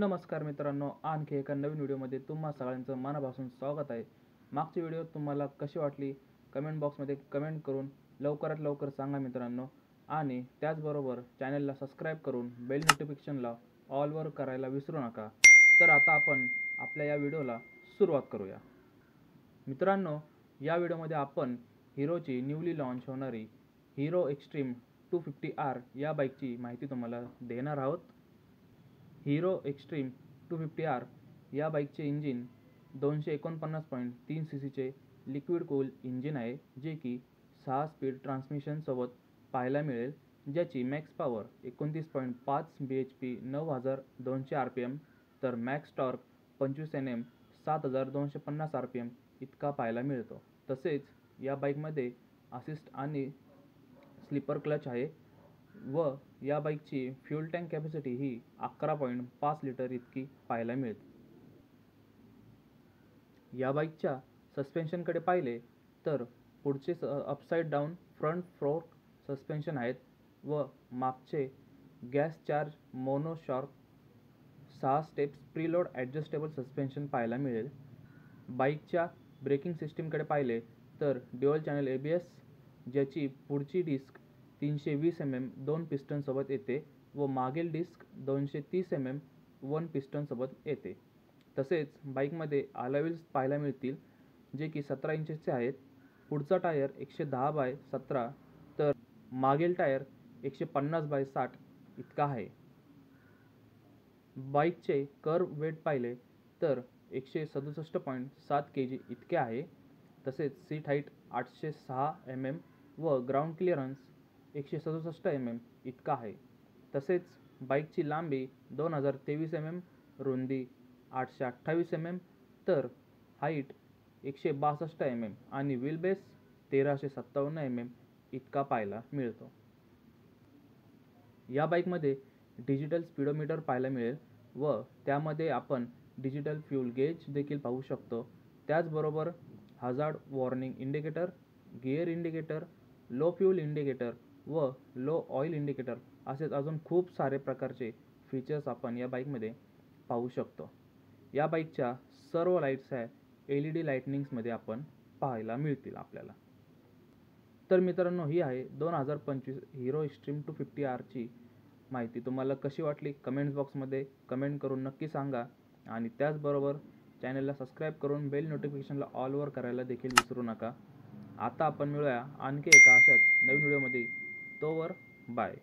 नमस्कार मित्रांनो, आणखी एका नवीन व्हिडिओमध्ये तुम्हा सगळ्यांचं मनापासून स्वागत आहे। मागची व्हिडिओ तुम्हाला कशी वाटली कमेंट बॉक्समध्ये कमेंट करून लवकरात लवकर सांगा मित्रांनो। आणि त्याचबरोबर चॅनलला सबस्क्राईब करून बेल नोटिफिकेशनला ऑलवर करायला विसरू नका। तर आता आपण आपल्या या व्हिडिओला सुरुवात करूया। मित्रांनो, या व्हिडिओमध्ये आपण हिरोची न्यूली लॉन्च होणारी हिरो एक्स्ट्रीम 250R या बाईकची माहिती तुम्हाला देणार आहोत। हिरो एक्स्ट्रीम 250R या बाईकचे इंजिन 249.3 सीसीचे लिक्विड कूल इंजिन आहे, जे की 6 स्पीड ट्रान्समिशन सोबत पाहायला मिळेल, ज्याची मॅक्स पॉवर 29.5 bhp 9200 rpm तर मॅक्स टॉर्क 25 Nm 7250 rpm इतका पाहायला मिळतो। तसेच या बाईकमध्ये असिस्ट आणि स्लीपर क्लच आहे व या बाईकची फ्यूल टँक कॅपॅसिटी ही 11.5 लिटर इतकी पाहायला मिळते। या बाईकच्या सस्पेन्शनकडे पाहिले तर पुढचे upside down front fork suspension आहेत व मागचे gas charge mono shock 6 steps preload adjustable suspension पाहायला मिळेल। बाईकच्या ब्रेकिंग सिस्टीमकडे पाहिले तर ड्युअल चॅनल ABS, ज्याची पुढची डिस्क 320 mm 2 पिस्टन सोबत येते व मागील डिस्क 230 mm 1 पिस्टन सोबत येते। तसेच बाईकमध्ये अलॉय व्हील्स पाहायला मिळतील, जे की 17 इंचेसचे आहेत। पुढचा टायर 110/17 तर मागील टायर 150/60 इतका आहे। बाईकचे कर्व वेट पाहिले तर 167.7 kg इतके आहे। तसेच सीट हाईट 806 mm व ग्राउंड क्लिअरन्स 167 mm इतका आहे। तसेच बाईकची लांबी 2023 mm, रुंदी 828 mm तर हाईट 162 mm आणि व्हीलबेस 1357 mm इतका पाहायला मिळतो। या बाईकमध्ये डिजिटल स्पीडोमीटर पाहायला मिळेल व त्यामध्ये आपण डिजिटल फ्यूल गेज देखील पाहू शकतो। त्याचबरोबर hazard warning indicator, gear indicator, low fuel indicator व लो ऑइल इंडिकेटर असेच अजून खूप सारे प्रकारचे फीचर्स आपण या बाईकमध्ये पाहू शकतो। या बाईकच्या सर्व लाईट्स ह्या LED लाइटनिंग्समध्ये आपण पाहायला मिळतील आपल्याला। तर मित्रांनो, ही आहे 2025 हिरो एक्स्ट्रीम 250R ची माहिती। तुम्हाला कशी वाटली कमेंट्स बॉक्समध्ये कमेंट करून नक्की सांगा आणि त्याचबरोबर चॅनलला सबस्क्राईब करून बेल नोटिफिकेशनला ऑलवर करायला देखील विसरू नका। आता आपण मिळूया आणखी एका अशाच नवीन व्हिडिओमध्ये। तोवर बाय।